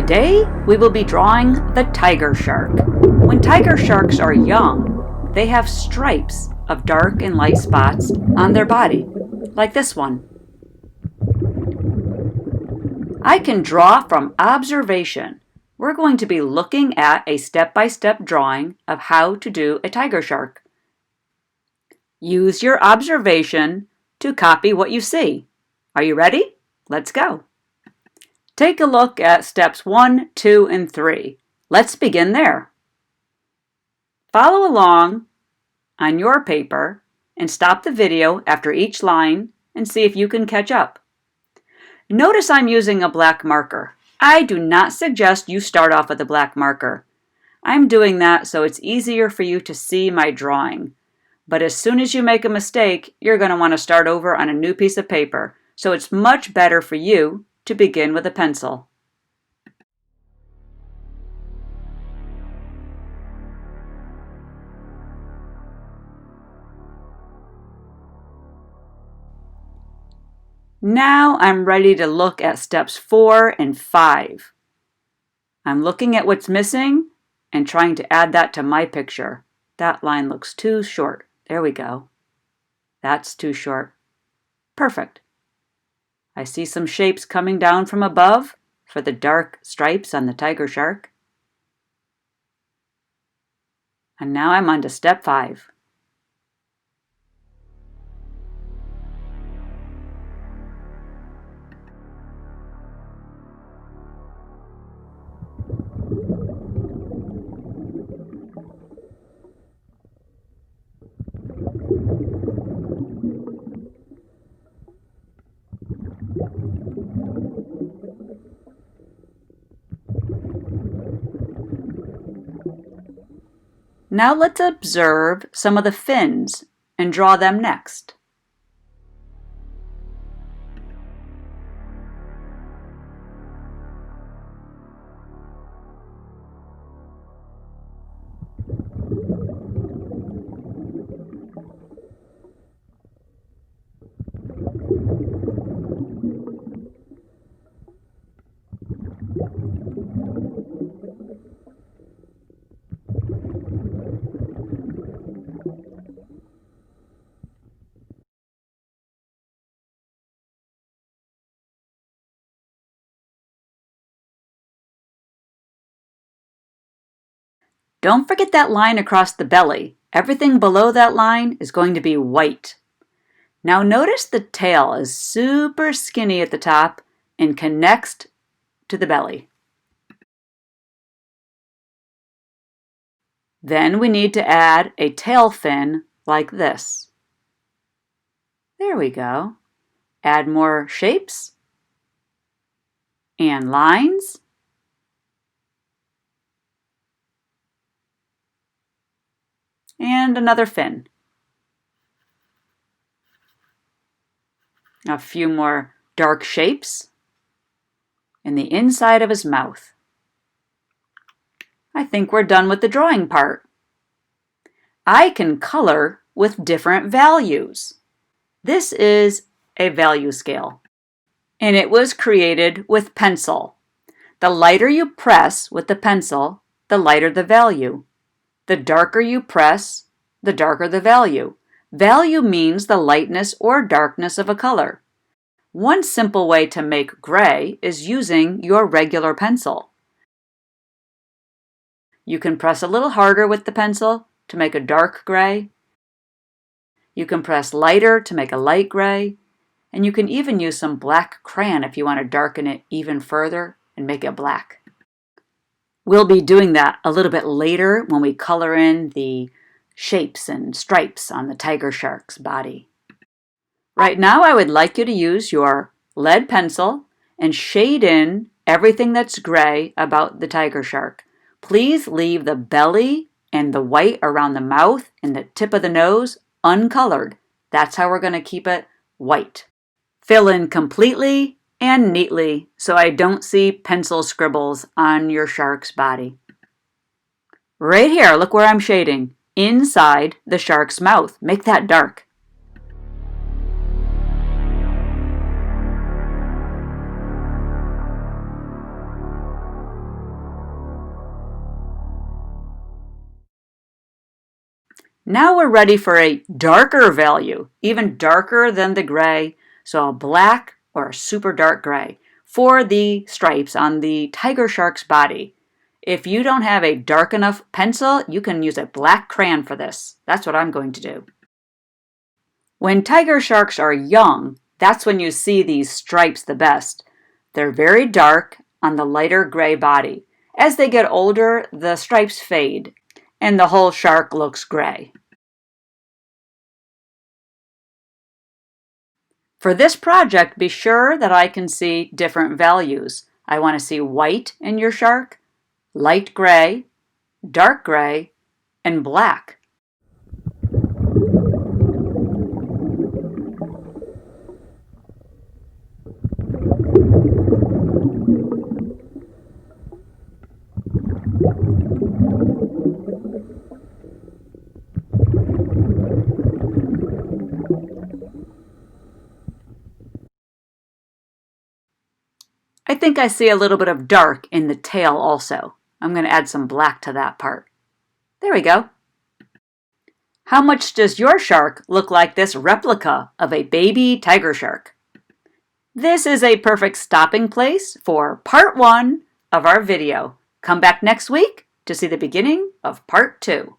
Today, we will be drawing the tiger shark. When tiger sharks are young, they have stripes of dark and light spots on their body, like this one. I can draw from observation. We're going to be looking at a step-by-step drawing of how to do a tiger shark. Use your observation to copy what you see. Are you ready? Let's go. Take a look at steps 1, 2, and 3. Let's begin there. Follow along on your paper and stop the video after each line and see if you can catch up. Notice I'm using a black marker. I do not suggest you start off with a black marker. I'm doing that so it's easier for you to see my drawing. But as soon as you make a mistake, you're going to want to start over on a new piece of paper. So it's much better for you to begin with a pencil. Now I'm ready to look at steps 4 and 5. I'm looking at what's missing and trying to add that to my picture. That line looks too short. There we go. That's too short. Perfect. I see some shapes coming down from above for the dark stripes on the tiger shark. And now I'm on to step 5. Now let's observe some of the fins and draw them next. Don't forget that line across the belly. Everything below that line is going to be white. Now notice the tail is super skinny at the top and connects to the belly. Then we need to add a tail fin like this. There we go. Add more shapes and lines. And another fin. A few more dark shapes in the inside of his mouth. I think we're done with the drawing part. I can color with different values. This is a value scale, and it was created with pencil. The lighter you press with the pencil, the lighter the value. The darker you press, the darker the value. Value means the lightness or darkness of a color. One simple way to make gray is using your regular pencil. You can press a little harder with the pencil to make a dark gray. You can press lighter to make a light gray. And you can even use some black crayon if you want to darken it even further and make it black. We'll be doing that a little bit later when we color in the shapes and stripes on the tiger shark's body. Right now, I would like you to use your lead pencil and shade in everything that's gray about the tiger shark. Please leave the belly and the white around the mouth and the tip of the nose uncolored. That's how we're going to keep it white. Fill in completely and neatly so I don't see pencil scribbles on your shark's body. Right here, look where I'm shading. Inside the shark's mouth. Make that dark. Now we're ready for a darker value, even darker than the gray, so a black or a super dark gray for the stripes on the tiger shark's body. If you don't have a dark enough pencil, you can use a black crayon for this. That's what I'm going to do. When tiger sharks are young, that's when you see these stripes the best. They're very dark on the lighter gray body. As they get older, the stripes fade, and the whole shark looks gray. For this project, be sure that I can see different values. I want to see white in your shark, light gray, dark gray, and black. I think I see a little bit of dark in the tail also. I'm going to add some black to that part. There we go. How much does your shark look like this replica of a baby tiger shark? This is a perfect stopping place for part 1 of our video. Come back next week to see the beginning of part 2.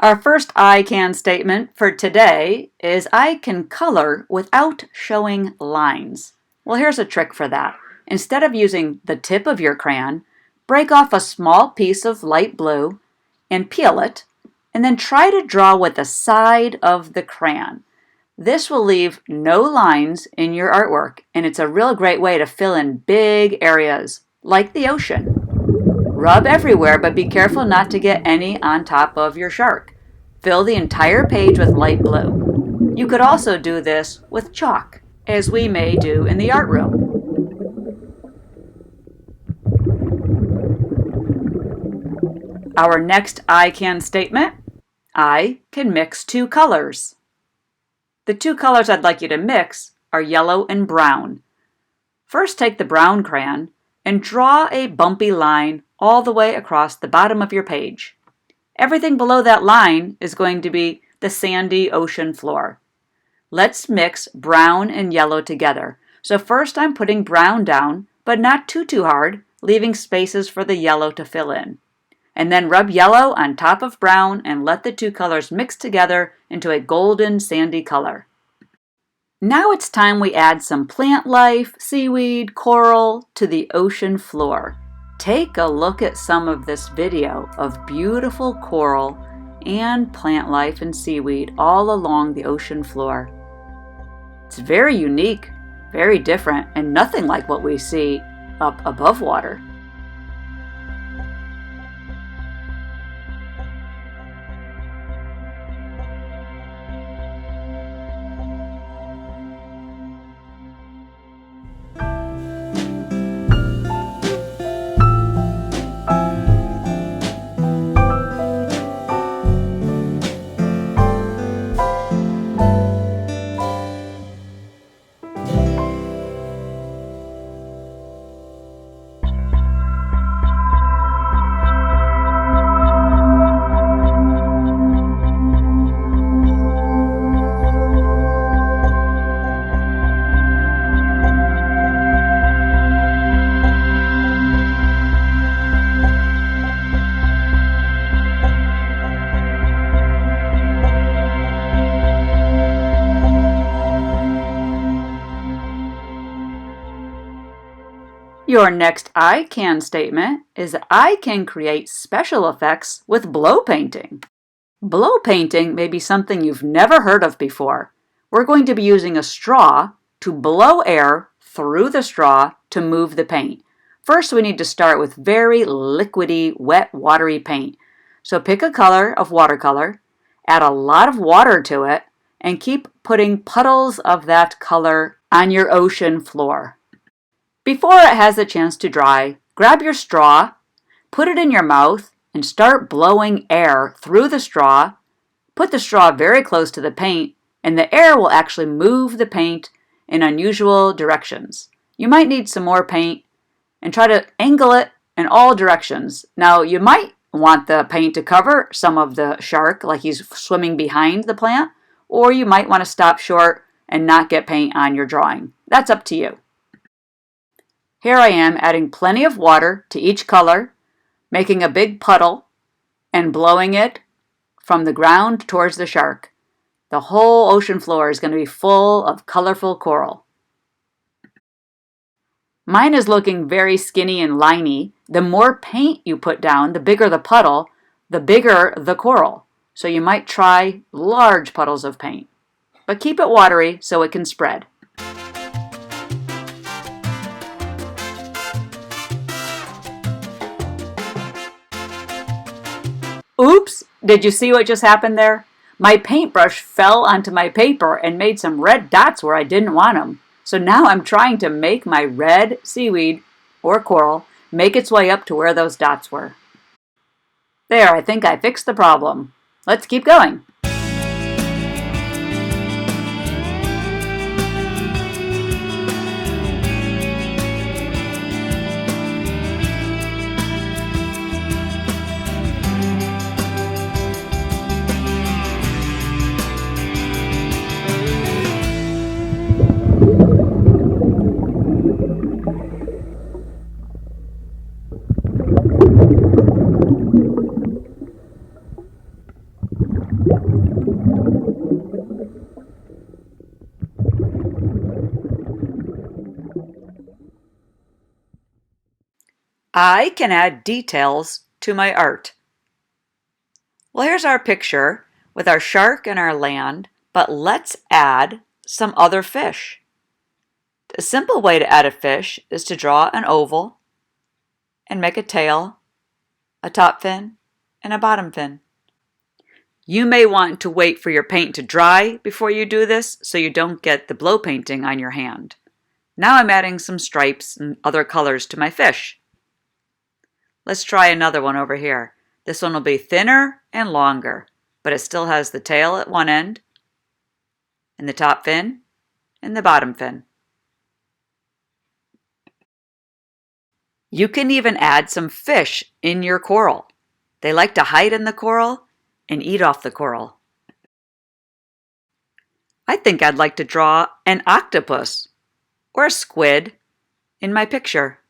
Our first I can statement for today is I can color without showing lines. Well, here's a trick for that. Instead of using the tip of your crayon, break off a small piece of light blue and peel it, and then try to draw with the side of the crayon. This will leave no lines in your artwork, and it's a real great way to fill in big areas, like the ocean. Rub everywhere, but be careful not to get any on top of your shark. Fill the entire page with light blue. You could also do this with chalk, as we may do in the art room. Our next I can statement, I can mix 2 colors. The 2 colors I'd like you to mix are yellow and brown. First, take the brown crayon and draw a bumpy line all the way across the bottom of your page. Everything below that line is going to be the sandy ocean floor. Let's mix brown and yellow together. So first I'm putting brown down, but not too hard, leaving spaces for the yellow to fill in. And then rub yellow on top of brown and let the 2 colors mix together into a golden sandy color. Now it's time we add some plant life, seaweed, coral to the ocean floor. Take a look at some of this video of beautiful coral and plant life and seaweed all along the ocean floor. It's very unique, very different, and nothing like what we see up above water. Your next I can statement is I can create special effects with blow painting. Blow painting may be something you've never heard of before. We're going to be using a straw to blow air through the straw to move the paint. First, we need to start with very liquidy, wet, watery paint. So pick a color of watercolor, add a lot of water to it, and keep putting puddles of that color on your ocean floor. Before it has a chance to dry, grab your straw, put it in your mouth, and start blowing air through the straw. Put the straw very close to the paint, and the air will actually move the paint in unusual directions. You might need some more paint, and try to angle it in all directions. Now, you might want the paint to cover some of the shark like he's swimming behind the plant, or you might want to stop short and not get paint on your drawing. That's up to you. Here I am adding plenty of water to each color, making a big puddle, and blowing it from the ground towards the shark. The whole ocean floor is going to be full of colorful coral. Mine is looking very skinny and liney. The more paint you put down, the bigger the puddle, the bigger the coral. So you might try large puddles of paint. But keep it watery so it can spread. Oops! Did you see what just happened there? My paintbrush fell onto my paper and made some red dots where I didn't want them. So now I'm trying to make my red seaweed, or coral, make its way up to where those dots were. There, I think I fixed the problem. Let's keep going. I can add details to my art. Well, here's our picture with our shark and our land, but let's add some other fish. A simple way to add a fish is to draw an oval and make a tail, a top fin, and a bottom fin. You may want to wait for your paint to dry before you do this so you don't get the blow painting on your hand. Now I'm adding some stripes and other colors to my fish. Let's try another one over here. This one will be thinner and longer, but it still has the tail at one end, and the top fin, and the bottom fin. You can even add some fish in your coral. They like to hide in the coral and eat off the coral. I think I'd like to draw an octopus or a squid in my picture.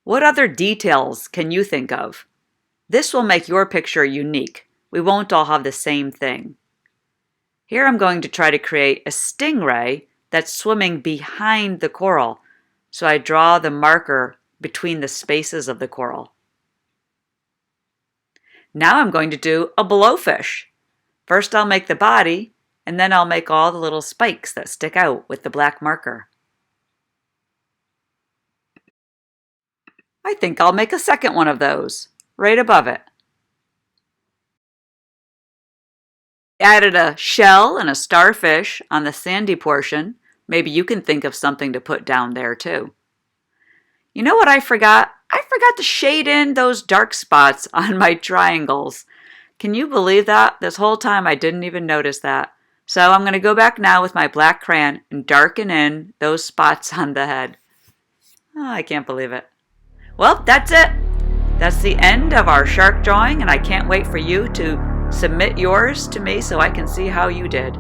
What other details can you think of? This will make your picture unique. We won't all have the same thing. Here I'm going to try to create a stingray that's swimming behind the coral. So I draw the marker between the spaces of the coral. Now I'm going to do a blowfish. First I'll make the body, and then I'll make all the little spikes that stick out with the black marker. I think I'll make a second one of those, right above it. Added a shell and a starfish on the sandy portion. Maybe you can think of something to put down there too. You know what I forgot? I forgot to shade in those dark spots on my triangles. Can you believe that? This whole time I didn't even notice that. So I'm going to go back now with my black crayon and darken in those spots on the head. Oh, I can't believe it. Well, that's it. That's the end of our shark drawing, and I can't wait for you to submit yours to me so I can see how you did.